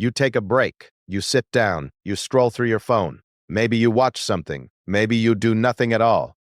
You take a break, you sit down, you scroll through your phone. Maybe you watch something, maybe you do nothing at all.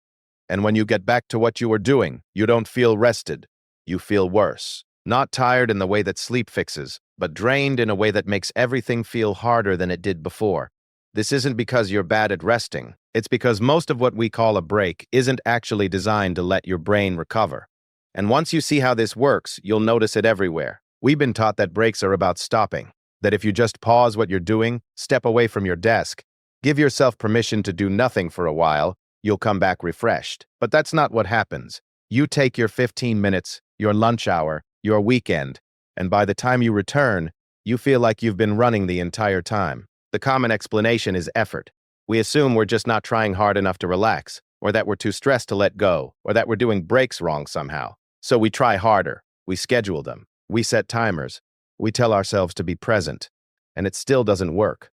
And when you get back to what you were doing, you don't feel rested. You feel worse. Not tired in the way that sleep fixes, but drained in a way that makes everything feel harder than it did before. This isn't because you're bad at resting. It's because most of what we call a break isn't actually designed to let your brain recover. And once you see how this works, you'll notice it everywhere. We've been taught that breaks are about stopping, that if you just pause what you're doing, step away from your desk, give yourself permission to do nothing for a while, you'll come back refreshed. But that's not what happens. You take your 15 minutes, your lunch hour, your weekend, and by the time you return, you feel like you've been running the entire time. The common explanation is effort. We assume we're just not trying hard enough to relax, or that we're too stressed to let go, or that we're doing breaks wrong somehow. So we try harder, we schedule them, we set timers, we tell ourselves to be present, and it still doesn't work.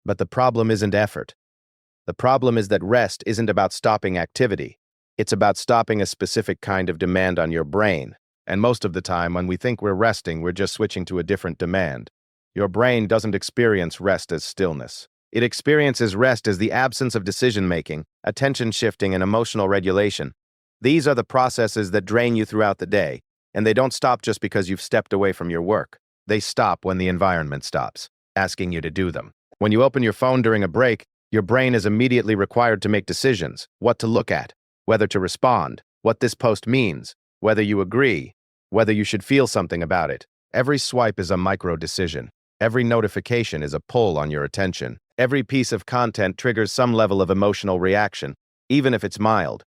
But the problem isn't effort. The problem is that rest isn't about stopping activity. It's about stopping a specific kind of demand on your brain. And most of the time, when we think we're resting, we're just switching to a different demand. Your brain doesn't experience rest as stillness. It experiences rest as the absence of decision-making, attention shifting, and emotional regulation. These are the processes that drain you throughout the day, and they don't stop just because you've stepped away from your work. They stop when the environment stops, asking you to do them. When you open your phone during a break, your brain is immediately required to make decisions, what to look at, whether to respond, what this post means, whether you agree, whether you should feel something about it. Every swipe is a micro-decision. Every notification is a pull on your attention. Every piece of content triggers some level of emotional reaction, even if it's mild.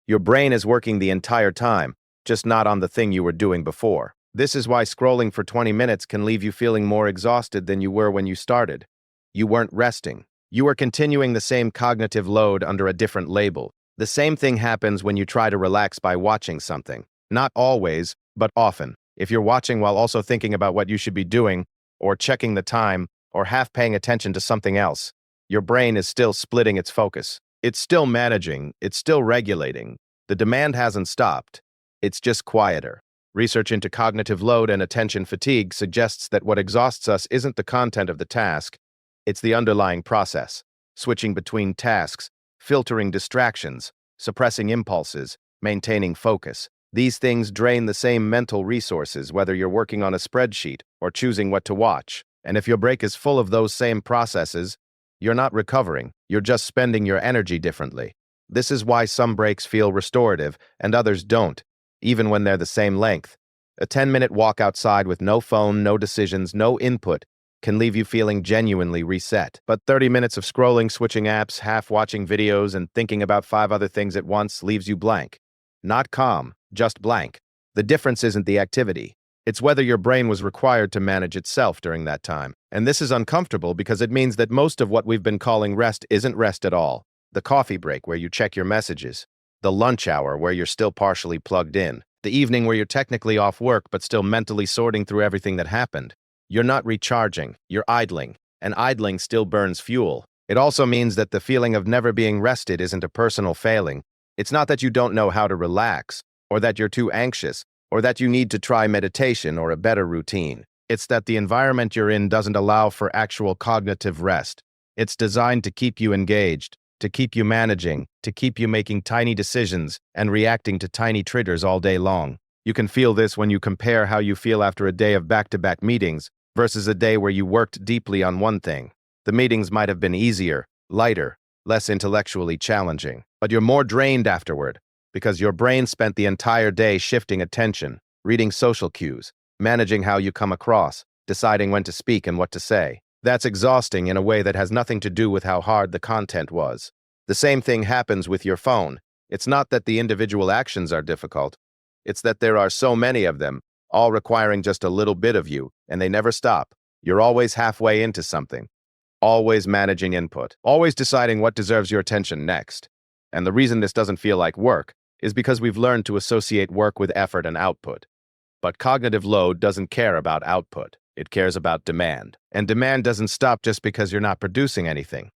Your brain is working the entire time, just not on the thing you were doing before. This is why scrolling for 20 minutes can leave you feeling more exhausted than you were when you started. You weren't resting. You were continuing the same cognitive load under a different label. The same thing happens when you try to relax by watching something. Not always, but often. If you're watching while also thinking about what you should be doing, or checking the time, or half paying attention to something else, your brain is still splitting its focus. It's still managing, it's still regulating. The demand hasn't stopped. It's just quieter. Research into cognitive load and attention fatigue suggests that what exhausts us isn't the content of the task, it's the underlying process. Switching between tasks, filtering distractions, suppressing impulses, maintaining focus. These things drain the same mental resources whether you're working on a spreadsheet or choosing what to watch. And if your break is full of those same processes, you're not recovering, you're just spending your energy differently. This is why some breaks feel restorative and others don't, even when they're the same length. A 10-minute walk outside with no phone, no decisions, no input can leave you feeling genuinely reset. But 30 minutes of scrolling, switching apps, half watching videos, and thinking about 5 other things at once leaves you blank. Not calm, just blank. The difference isn't the activity. It's whether your brain was required to manage itself during that time. And this is uncomfortable because it means that most of what we've been calling rest isn't rest at all. The coffee break where you check your messages, the lunch hour where you're still partially plugged in, the evening where you're technically off work but still mentally sorting through everything that happened. You're not recharging, you're idling, and idling still burns fuel. It also means that the feeling of never being rested isn't a personal failing. It's not that you don't know how to relax, or that you're too anxious, or that you need to try meditation or a better routine. It's that the environment you're in doesn't allow for actual cognitive rest. It's designed to keep you engaged, to keep you managing, to keep you making tiny decisions and reacting to tiny triggers all day long. You can feel this when you compare how you feel after a day of back-to-back meetings versus a day where you worked deeply on one thing. The meetings might have been easier, lighter, less intellectually challenging, but you're more drained afterward because your brain spent the entire day shifting attention, reading social cues, managing how you come across, deciding when to speak and what to say. That's exhausting in a way that has nothing to do with how hard the content was. The same thing happens with your phone. It's not that the individual actions are difficult. It's that there are so many of them, all requiring just a little bit of you, and they never stop. You're always halfway into something, always managing input, always deciding what deserves your attention next. And the reason this doesn't feel like work is because we've learned to associate work with effort and output. But cognitive load doesn't care about output. It cares about demand. And demand doesn't stop just because you're not producing anything.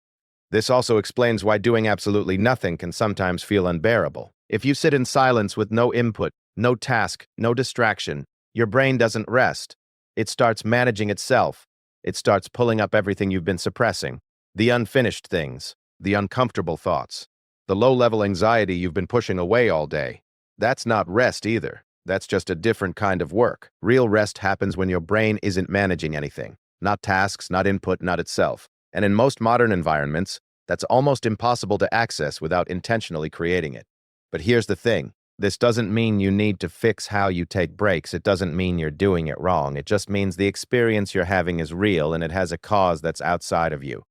This also explains why doing absolutely nothing can sometimes feel unbearable. If you sit in silence with no input, no task, no distraction, your brain doesn't rest. It starts managing itself. It starts pulling up everything you've been suppressing, the unfinished things, the uncomfortable thoughts, the low-level anxiety you've been pushing away all day. That's not rest either. That's just a different kind of work. Real rest happens when your brain isn't managing anything, not tasks, not input, not itself. And in most modern environments, that's almost impossible to access without intentionally creating it. But here's the thing. This doesn't mean you need to fix how you take breaks. It doesn't mean you're doing it wrong. It just means the experience you're having is real and it has a cause that's outside of you.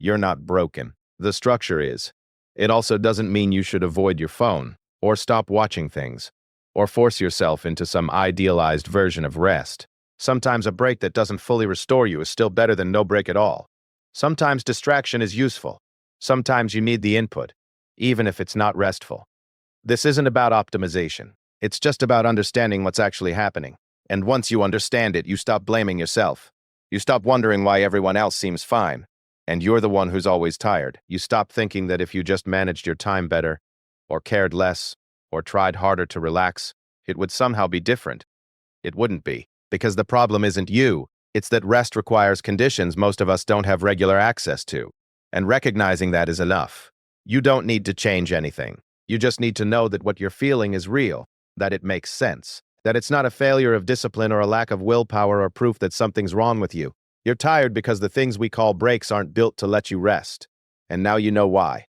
You're not broken. The structure is. It also doesn't mean you should avoid your phone, or stop watching things, or force yourself into some idealized version of rest. Sometimes a break that doesn't fully restore you is still better than no break at all. Sometimes distraction is useful. Sometimes you need the input, even if it's not restful. This isn't about optimization. It's just about understanding what's actually happening. And once you understand it, you stop blaming yourself. You stop wondering why everyone else seems fine, and you're the one who's always tired. You stop thinking that if you just managed your time better, or cared less, or tried harder to relax, it would somehow be different. It wouldn't be, because the problem isn't you. It's that rest requires conditions most of us don't have regular access to. And recognizing that is enough. You don't need to change anything. You just need to know that what you're feeling is real, that it makes sense, that it's not a failure of discipline or a lack of willpower or proof that something's wrong with you. You're tired because the things we call breaks aren't built to let you rest. And now you know why.